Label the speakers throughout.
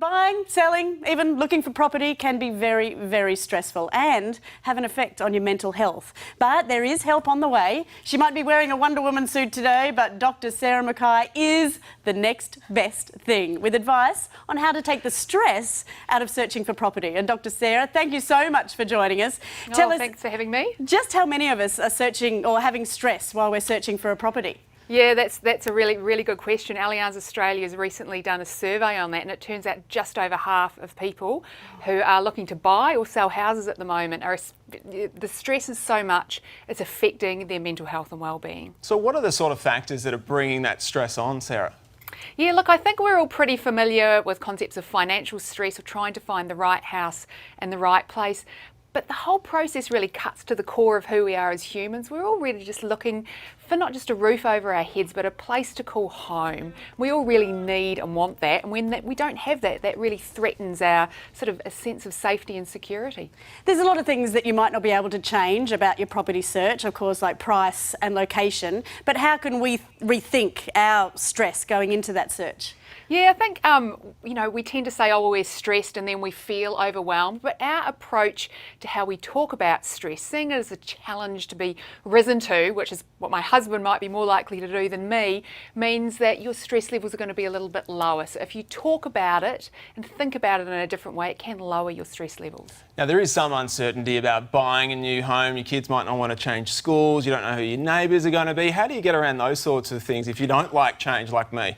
Speaker 1: buying, selling, even looking for property can be very, very stressful and have an effect on your mental health. But there is help on the way. She might be wearing a Wonder Woman suit today, but Dr. Sarah Mackay is the next best thing with advice on how to take the stress out of searching for property. And Dr. Sarah, thank you so much for joining us.
Speaker 2: Tell us, thanks for having me.
Speaker 1: Just how many of us are searching or having stress while we're searching for a property?
Speaker 2: Yeah, that's a really good question. Allianz Australia has recently done a survey on that, and it turns out just over half of people who are looking to buy or sell houses at the moment the stress is so much it's affecting their mental health and well-being.
Speaker 3: So what are the sort of factors that are bringing that stress on, Sarah?
Speaker 2: Yeah, look, I think we're all pretty familiar with concepts of financial stress or trying to find the right house and the right place. But the whole process really cuts to the core of who we are as humans. We're all really just looking for not just a roof over our heads, but a place to call home. We all really need and want that. And when we don't have that, that really threatens our sort of a sense of safety and security.
Speaker 1: There's a lot of things that you might not be able to change about your property search, of course, like price and location. But how can we rethink our stress going into that search?
Speaker 2: Yeah, I think, we tend to say, oh, well, we're stressed and then we feel overwhelmed. But our approach to how we talk about stress, seeing it as a challenge to be risen to, which is what my husband might be more likely to do than me, means that your stress levels are going to be a little bit lower. So if you talk about it and think about it in a different way, it can lower your stress levels.
Speaker 3: Now, there is some uncertainty about buying a new home. Your kids might not want to change schools. You don't know who your neighbours are going to be. How do you get around those sorts of things if you don't like change like me?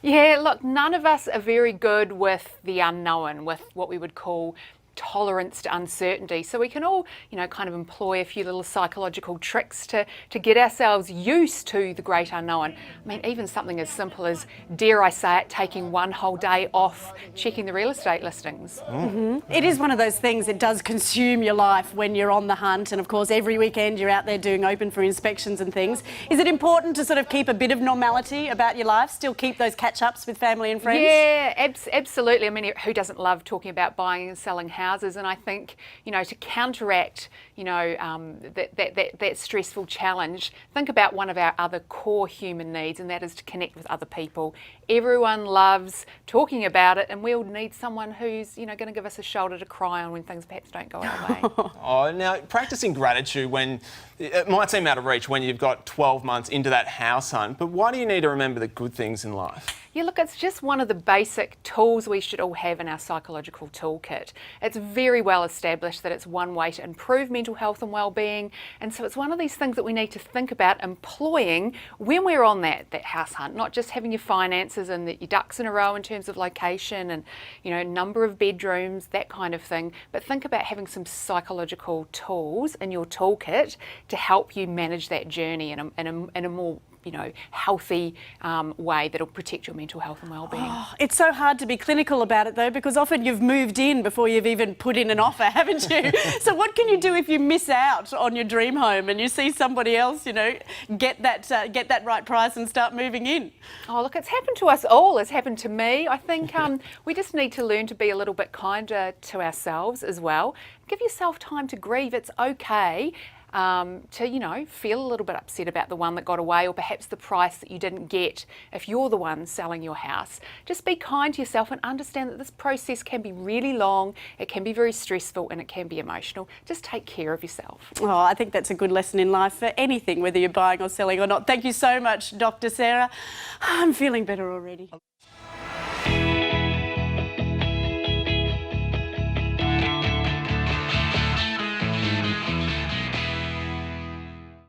Speaker 2: Yeah, look, none of us are very good with the unknown, with what we would call tolerance to uncertainty. So we can all, kind of employ a few little psychological tricks to get ourselves used to the great unknown. I mean, even something as simple as, dare I say it, taking one whole day off checking the real estate listings.
Speaker 1: Mm-hmm. It is one of those things, it does consume your life when you're on the hunt, and of course every weekend you're out there doing open for inspections and things. Is it important to sort of keep a bit of normality about your life, still keep those catch-ups with family and friends?
Speaker 2: Yeah, absolutely. I mean, who doesn't love talking about buying and selling houses? And I think, to counteract, that stressful challenge, think about one of our other core human needs, and that is to connect with other people. Everyone loves talking about it, and we all need someone who's, going to give us a shoulder to cry on when things perhaps don't go our way.
Speaker 3: Oh, now, practicing gratitude when it might seem out of reach when you've got 12 months into that house hunt, but why do you need to remember the good things in life?
Speaker 2: Yeah, look, it's just one of the basic tools we should all have in our psychological toolkit. It's very well established that it's one way to improve mental health and well-being, and so it's one of these things that we need to think about employing when we're on that house hunt, not just having your finances and your ducks in a row in terms of location and, number of bedrooms, that kind of thing, but think about having some psychological tools in your toolkit to help you manage that journey in a more healthy way that'll protect your mental health and well-being.
Speaker 1: Oh, it's so hard to be clinical about it though, because often you've moved in before you've even put in an offer, haven't you? So what can you do if you miss out on your dream home and you see somebody else, get that right price and start moving in?
Speaker 2: Oh, look, it's happened to us all. It's happened to me. I think we just need to learn to be a little bit kinder to ourselves as well. Give yourself time to grieve. It's okay to, feel a little bit upset about the one that got away, or perhaps the price that you didn't get if you're the one selling your house. Just be kind to yourself and understand that this process can be really long, it can be very stressful, and it can be emotional. Just take care of yourself.
Speaker 1: Oh, I think that's a good lesson in life for anything, whether you're buying or selling or not. Thank you so much, Dr. Sarah. I'm feeling better already.